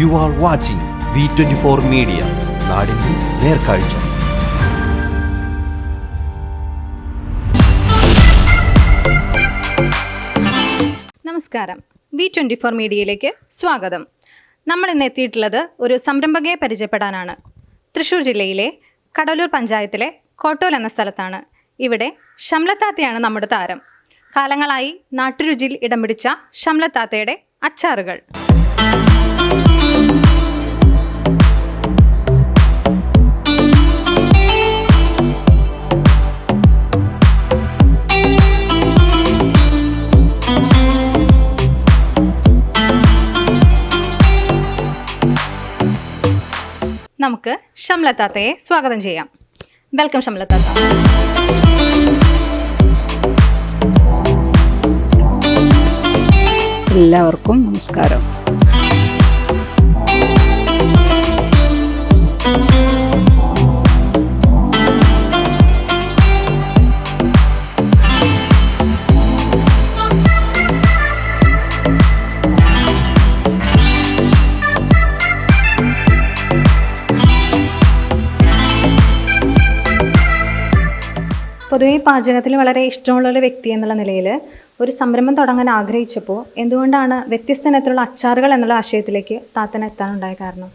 You are watching V24 Media. നാടിന്റെ നേർക്കാഴ്ച. നമസ്കാരം, V24 മീഡിയയിലേക്ക് സ്വാഗതം. നമ്മൾ ഇന്ന് എത്തിയിട്ടുള്ളത് ഒരു സംരംഭകയെ പരിചയപ്പെടാനാണ്. തൃശ്ശൂർ ജില്ലയിലെ കടലൂർ പഞ്ചായത്തിലെ കോട്ടോൽ എന്ന സ്ഥലത്താണ്. ഇവിടെ ഷംലത്താത്തയാണ് നമ്മുടെ താരം. കാലങ്ങളായി നാട്ടുരുചിയിൽ ഇടം പിടിച്ച ഷംലത്താത്തയുടെ അച്ചാറുകൾ. നമുക്ക് ഷംലത്താത്തയെ സ്വാഗതം ചെയ്യാം. വെൽക്കം ഷംലത്താത്ത. എല്ലാവർക്കും നമസ്കാരം. പൊതുവെ പാചകത്തിൽ വളരെ ഇഷ്ടമുള്ളൊരു വ്യക്തി എന്നുള്ള നിലയിൽ ഒരു സംരംഭം തുടങ്ങാൻ ആഗ്രഹിച്ചപ്പോൾ എന്തുകൊണ്ടാണ് വ്യത്യസ്ത ഇനത്തിലുള്ള അച്ചാറുകൾ എന്നുള്ള ആശയത്തിലേക്ക് താത്തന് എത്താനുണ്ടായ കാരണം?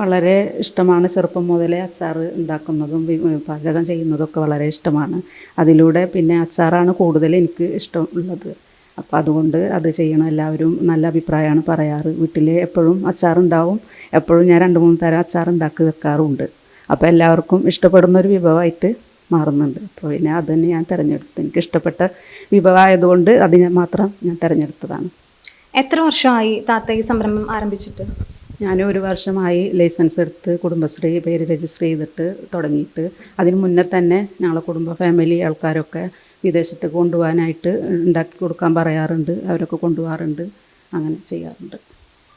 വളരെ ഇഷ്ടമാണ്. ചെറുപ്പം മുതലേ അച്ചാർ ഉണ്ടാക്കുന്നതും പാചകം ചെയ്യുന്നതൊക്കെ വളരെ ഇഷ്ടമാണ്. അതിലൂടെ പിന്നെ അച്ചാറാണ് കൂടുതൽ എനിക്ക് ഇഷ്ടമുള്ളത്. അപ്പോൾ അതുകൊണ്ട് അത് ചെയ്യണം. എല്ലാവരും നല്ല അഭിപ്രായമാണ് പറയാറ്. വീട്ടിൽ എപ്പോഴും അച്ചാറുണ്ടാവും. എപ്പോഴും ഞാൻ 2-3 തരം അച്ചാർ ഉണ്ടാക്കി വെക്കാറുണ്ട്. അപ്പോൾ എല്ലാവർക്കും ഇഷ്ടപ്പെടുന്നൊരു വിഭവമായിട്ട് മാറുന്നുണ്ട്. അപ്പോൾ പിന്നെ അത് തന്നെ ഞാൻ തിരഞ്ഞെടുത്തു. എനിക്ക് ഇഷ്ടപ്പെട്ട വിഭവമായതുകൊണ്ട് അതിനെ മാത്രം ഞാൻ തിരഞ്ഞെടുത്തതാണ്. എത്ര വർഷമായി താത്ത ഈ സംരംഭം ആരംഭിച്ചിട്ട്? ഞാൻ 1 വർഷമായി ലൈസൻസ് എടുത്ത് കുടുംബശ്രീ പേര് രജിസ്റ്റർ ചെയ്തിട്ട് തുടങ്ങിയിട്ട്. അതിന് മുന്നേ തന്നെ ഞങ്ങളെ കുടുംബ ഫാമിലി ആൾക്കാരൊക്കെ വിദേശത്ത് കൊണ്ടുപോകാനായിട്ട് ഉണ്ടാക്കി കൊടുക്കാൻ പറയാറുണ്ട്. അവരൊക്കെ കൊണ്ടുപോകാറുണ്ട്. അങ്ങനെ ചെയ്യാറുണ്ട്.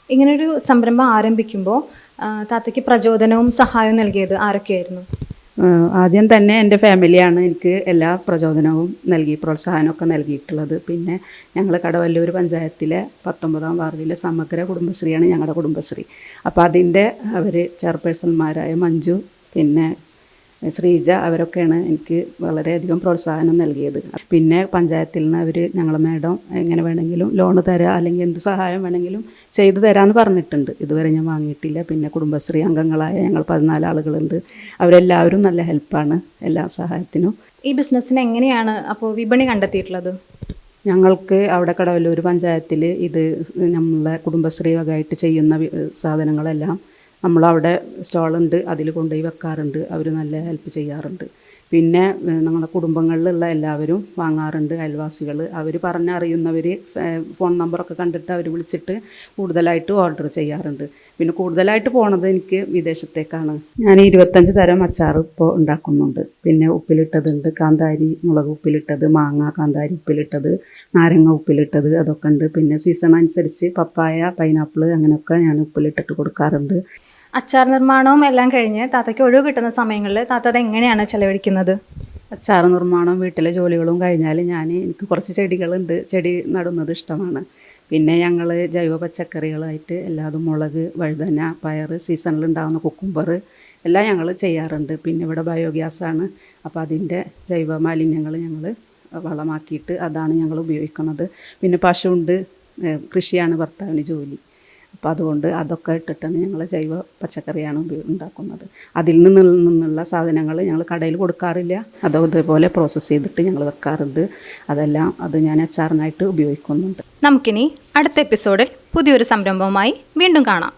ഇങ്ങനൊരു സംരംഭം ആരംഭിക്കുമ്പോൾ താത്തയ്ക്ക് പ്രചോദനവും സഹായവും നൽകിയത് ആരൊക്കെയായിരുന്നു? ആദ്യം തന്നെ എൻ്റെ ഫാമിലിയാണ് എനിക്ക് എല്ലാ പ്രചോദനവും നൽകി, പ്രോത്സാഹനമൊക്കെ നൽകിയിട്ടുള്ളത്. പിന്നെ ഞങ്ങൾ കടവല്ലൂർ പഞ്ചായത്തിലെ 19-ാം വാർഡിലെ സമഗ്ര കുടുംബശ്രീയാണ് ഞങ്ങളുടെ കുടുംബശ്രീ. അപ്പോൾ അതിൻ്റെ അവർ ചെയർപേഴ്സൺമാരായ മഞ്ജു പിന്നെ ശ്രീജ അവരൊക്കെയാണ് എനിക്ക് വളരെയധികം പ്രോത്സാഹനം നൽകിയത്. പിന്നെ പഞ്ചായത്തിൽ നിന്ന് അവർ ഞങ്ങളെ മാഡം എങ്ങനെ വേണമെങ്കിലും ലോണ് തരാം അല്ലെങ്കിൽ എന്ത് സഹായം വേണമെങ്കിലും ചെയ്തു തരാമെന്ന് പറഞ്ഞിട്ടുണ്ട്. ഇതുവരെ ഞാൻ വാങ്ങിയിട്ടില്ല. പിന്നെ കുടുംബശ്രീ അംഗങ്ങളായ ഞങ്ങൾ 14 ആളുകളുണ്ട്. അവരെല്ലാവരും നല്ല ഹെൽപ്പാണ് എല്ലാ സഹായത്തിനും. ഈ ബിസിനസ്സിന് എങ്ങനെയാണ് അപ്പോൾ വിപണി കണ്ടെത്തിയിട്ടുള്ളത്? ഞങ്ങൾക്ക് അവിടെ കടവല്ലൂർ പഞ്ചായത്തിൽ ഇത് നമ്മളെ കുടുംബശ്രീ വകയായിട്ട് ചെയ്യുന്ന സാധനങ്ങളെല്ലാം നമ്മളവിടെ സ്റ്റോളുണ്ട്, അതിൽ കൊണ്ടുപോയി വെക്കാറുണ്ട്. അവർ നല്ല ഹെൽപ്പ് ചെയ്യാറുണ്ട്. പിന്നെ ഞങ്ങളുടെ കുടുംബങ്ങളിലുള്ള എല്ലാവരും വാങ്ങാറുണ്ട്. അയൽവാസികൾ അവർ പറഞ്ഞറിയുന്നവർ ഫോൺ നമ്പറൊക്കെ കണ്ടിട്ട് അവർ വിളിച്ചിട്ട് കൂടുതലായിട്ട് ഓർഡർ ചെയ്യാറുണ്ട്. പിന്നെ കൂടുതലായിട്ട് പോണത് എനിക്ക് വിദേശത്തേക്കാണ്. ഞാൻ 25 തരം അച്ചാർ ഇപ്പോൾ ഉണ്ടാക്കുന്നുണ്ട്. പിന്നെ ഉപ്പിലിട്ടതുണ്ട്, കാന്താരി മുളക് ഉപ്പിലിട്ടത്, മാങ്ങ കാന്താരി ഉപ്പിലിട്ടത്, നാരങ്ങ ഉപ്പിലിട്ടത്, അതൊക്കെ ഉണ്ട്. പിന്നെ സീസൺ അനുസരിച്ച് പപ്പായ പൈനാപ്പിൾ അങ്ങനെയൊക്കെ ഞാൻ ഉപ്പിലിട്ടിട്ട് കൊടുക്കാറുണ്ട്. അച്ചാർ നിർമ്മാണവും എല്ലാം കഴിഞ്ഞ് താത്തയ്ക്ക് ഒഴിവ് കിട്ടുന്ന സമയങ്ങളിൽ താത്ത അത് എങ്ങനെയാണ് ചെലവഴിക്കുന്നത്? അച്ചാർ നിർമ്മാണം വീട്ടിലെ ജോലികളും കഴിഞ്ഞാൽ എനിക്ക് കുറച്ച് ചെടികളുണ്ട്. ചെടി നടുന്നത് ഇഷ്ടമാണ്. പിന്നെ ഞങ്ങൾ ജൈവ പച്ചക്കറികളായിട്ട് എല്ലാതും മുളക്, വഴുതന, പയർ, സീസണിലുണ്ടാകുന്ന കുക്കുംബർ എല്ലാം ഞങ്ങൾ ചെയ്യാറുണ്ട്. പിന്നെ ഇവിടെ ബയോഗ്യാസാണ്. അപ്പോൾ അതിൻ്റെ ജൈവ മാലിന്യങ്ങൾ ഞങ്ങൾ വളമാക്കിയിട്ട് അതാണ് ഞങ്ങൾ ഉപയോഗിക്കുന്നത്. പിന്നെ പശുവുണ്ട്, കൃഷിയാണ് ഭർത്താവിന് ജോലി. അപ്പോൾ അതുകൊണ്ട് അതൊക്കെ ഇട്ടിട്ടാണ് ഞങ്ങൾ ജൈവ പച്ചക്കറിയാണ് ഉണ്ടാക്കുന്നത്. അതിൽ നിന്നുള്ള സാധനങ്ങൾ ഞങ്ങൾ കടയിൽ കൊടുക്കാറില്ല. അതേപോലെ പ്രോസസ്സ് ചെയ്തിട്ട് ഞങ്ങൾ വെക്കാറുണ്ട്. അത് ഞാൻ അച്ചാറിനായിട്ട് ഉപയോഗിക്കുന്നുണ്ട്. നമുക്കിനി അടുത്ത എപ്പിസോഡിൽ പുതിയൊരു സംരംഭവുമായി വീണ്ടും കാണാം.